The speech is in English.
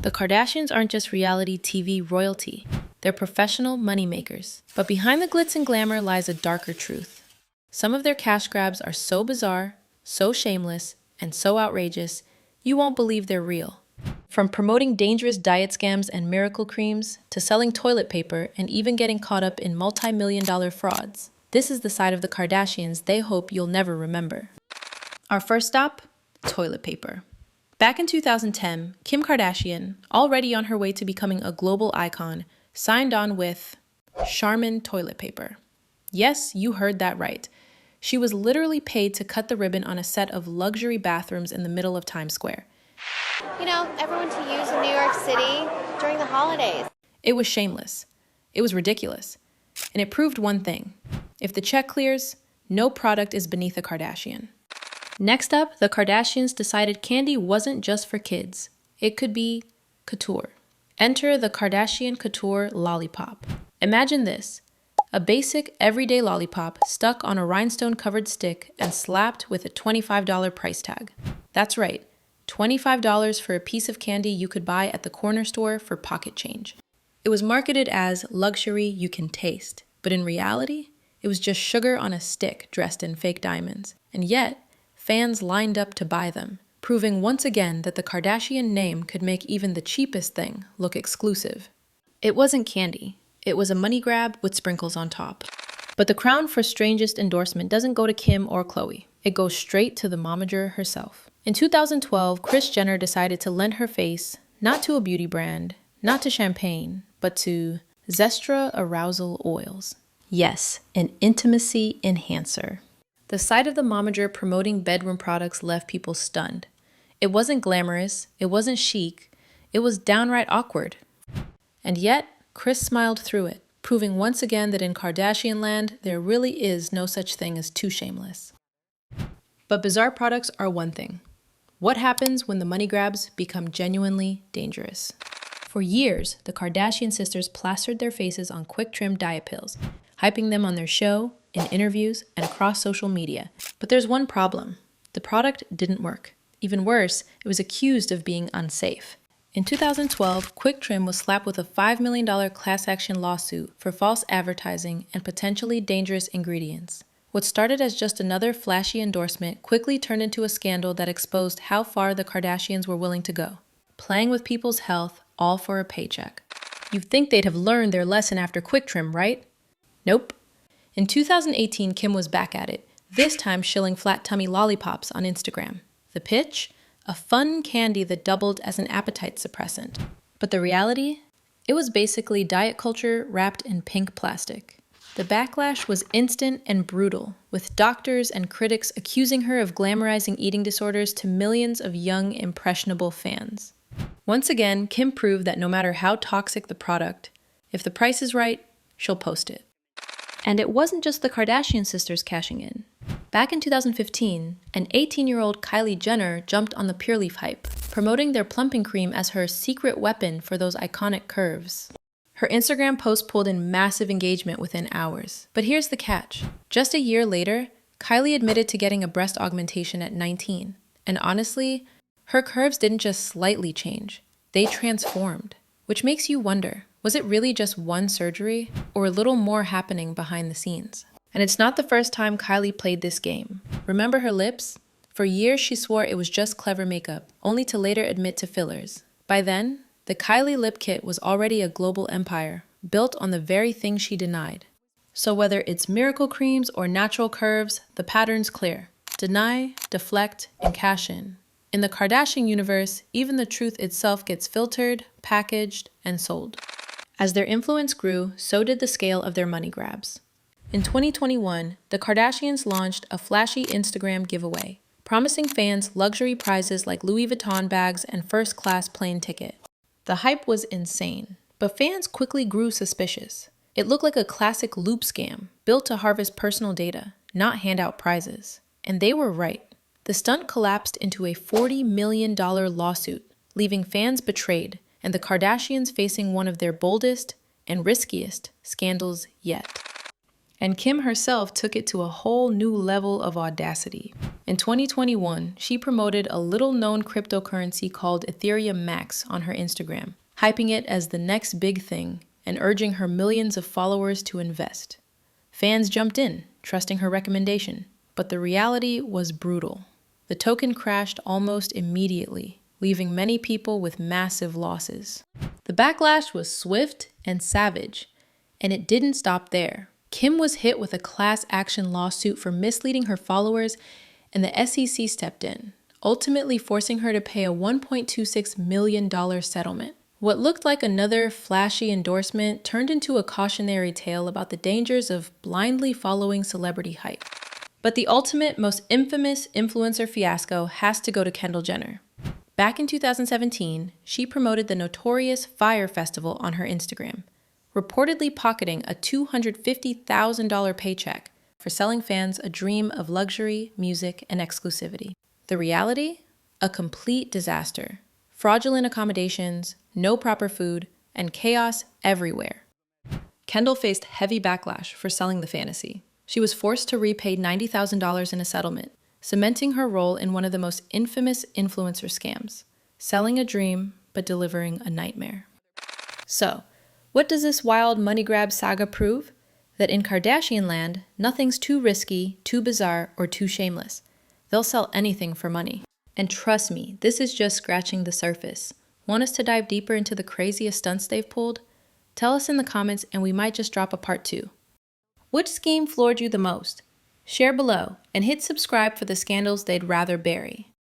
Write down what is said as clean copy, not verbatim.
The Kardashians aren't just reality TV royalty. They're professional moneymakers. But behind the glitz and glamour lies a darker truth. Some of their cash grabs are so bizarre, so shameless, and so outrageous, you won't believe they're real. From promoting dangerous diet scams and miracle creams, to selling toilet paper and even getting caught up in multi-million-dollar frauds, this is the side of the Kardashians they hope you'll never remember. Our first stop? Toilet paper. Back in 2010, Kim Kardashian, already on her way to becoming a global icon, signed on with Charmin toilet paper. Yes, you heard that right. She was literally paid to cut the ribbon on a set of luxury bathrooms in the middle of Times Square. You know, everyone to use in New York City during the holidays. It was shameless. It was ridiculous. And it proved one thing. If the check clears, no product is beneath a Kardashian. Next up, the Kardashians decided candy wasn't just for kids. It could be couture. Enter the Kardashian Couture Lollipop. Imagine this. A basic, everyday lollipop stuck on a rhinestone-covered stick and slapped with a $25 price tag. That's right, $25 for a piece of candy you could buy at the corner store for pocket change. It was marketed as luxury you can taste, but in reality, it was just sugar on a stick dressed in fake diamonds. And yet, fans lined up to buy them, proving once again that the Kardashian name could make even the cheapest thing look exclusive. It wasn't candy. It was a money grab with sprinkles on top. But the crown for strangest endorsement doesn't go to Kim or Khloe. It goes straight to the momager herself. In 2012, Kris Jenner decided to lend her face, not to a beauty brand, not to champagne, but to Zestra Arousal Oils. Yes, an intimacy enhancer. The sight of the momager promoting bedroom products left people stunned. It wasn't glamorous, it wasn't chic, it was downright awkward. And yet, Kris smiled through it, proving once again that in Kardashian land, there really is no such thing as too shameless. But bizarre products are one thing. What happens when the money grabs become genuinely dangerous? For years, the Kardashian sisters plastered their faces on quick-trim diet pills, hyping them on their show, in interviews, and across social media. But there's one problem. The product didn't work. Even worse, it was accused of being unsafe. In 2012, Quick Trim was slapped with a $5 million class action lawsuit for false advertising and potentially dangerous ingredients. What started as just another flashy endorsement quickly turned into a scandal that exposed how far the Kardashians were willing to go, playing with people's health, all for a paycheck. You'd think they'd have learned their lesson after Quick Trim, right? Nope. In 2018, Kim was back at it, this time shilling flat tummy lollipops on Instagram. The pitch? A fun candy that doubled as an appetite suppressant. But the reality? It was basically diet culture wrapped in pink plastic. The backlash was instant and brutal, with doctors and critics accusing her of glamorizing eating disorders to millions of young, impressionable fans. Once again, Kim proved that no matter how toxic the product, if the price is right, she'll post it. And it wasn't just the Kardashian sisters cashing in. Back in 2015, an 18-year-old Kylie Jenner jumped on the Pure Leaf hype, promoting their plumping cream as her secret weapon for those iconic curves. Her Instagram post pulled in massive engagement within hours. But here's the catch. Just a year later, Kylie admitted to getting a breast augmentation at 19. And honestly, her curves didn't just slightly change. They transformed. Which makes you wonder, was it really just one surgery, or a little more happening behind the scenes? And it's not the first time Kylie played this game. Remember her lips? For years she swore it was just clever makeup, only to later admit to fillers. By then, the Kylie lip kit was already a global empire, built on the very thing she denied. So whether it's miracle creams or natural curves, the pattern's clear. Deny, deflect, and cash in. In the Kardashian universe, even the truth itself gets filtered, packaged, and sold. As their influence grew, so did the scale of their money grabs. In 2021, the Kardashians launched a flashy Instagram giveaway, promising fans luxury prizes like Louis Vuitton bags and first-class plane ticket. The hype was insane, but fans quickly grew suspicious. It looked like a classic loop scam, built to harvest personal data, not hand out prizes. And they were right. The stunt collapsed into a $40 million lawsuit, leaving fans betrayed, and the Kardashians facing one of their boldest and riskiest scandals yet. And Kim herself took it to a whole new level of audacity. In 2021, she promoted a little-known cryptocurrency called Ethereum Max on her Instagram, hyping it as the next big thing and urging her millions of followers to invest. Fans jumped in, trusting her recommendation, but the reality was brutal. The token crashed almost immediately, leaving many people with massive losses. The backlash was swift and savage, and it didn't stop there. Kim was hit with a class action lawsuit for misleading her followers, and the SEC stepped in, ultimately forcing her to pay a $1.26 million settlement. What looked like another flashy endorsement turned into a cautionary tale about the dangers of blindly following celebrity hype. But the ultimate, most infamous influencer fiasco has to go to Kendall Jenner. Back in 2017, she promoted the notorious Fyre festival on her Instagram, reportedly pocketing a $250,000 paycheck for selling fans a dream of luxury, music, and exclusivity. The reality? A complete disaster. Fraudulent accommodations, no proper food, and chaos everywhere. Kendall faced heavy backlash for selling the fantasy. She was forced to repay $90,000 in a settlement, cementing her role in one of the most infamous influencer scams, selling a dream but delivering a nightmare. So, what does this wild money grab saga prove? That in Kardashian land, nothing's too risky, too bizarre, or too shameless. They'll sell anything for money. And trust me, this is just scratching the surface. Want us to dive deeper into the craziest stunts they've pulled? Tell us in the comments and we might just drop a part 2. Which scheme floored you the most? Share below and hit subscribe for the scandals they'd rather bury.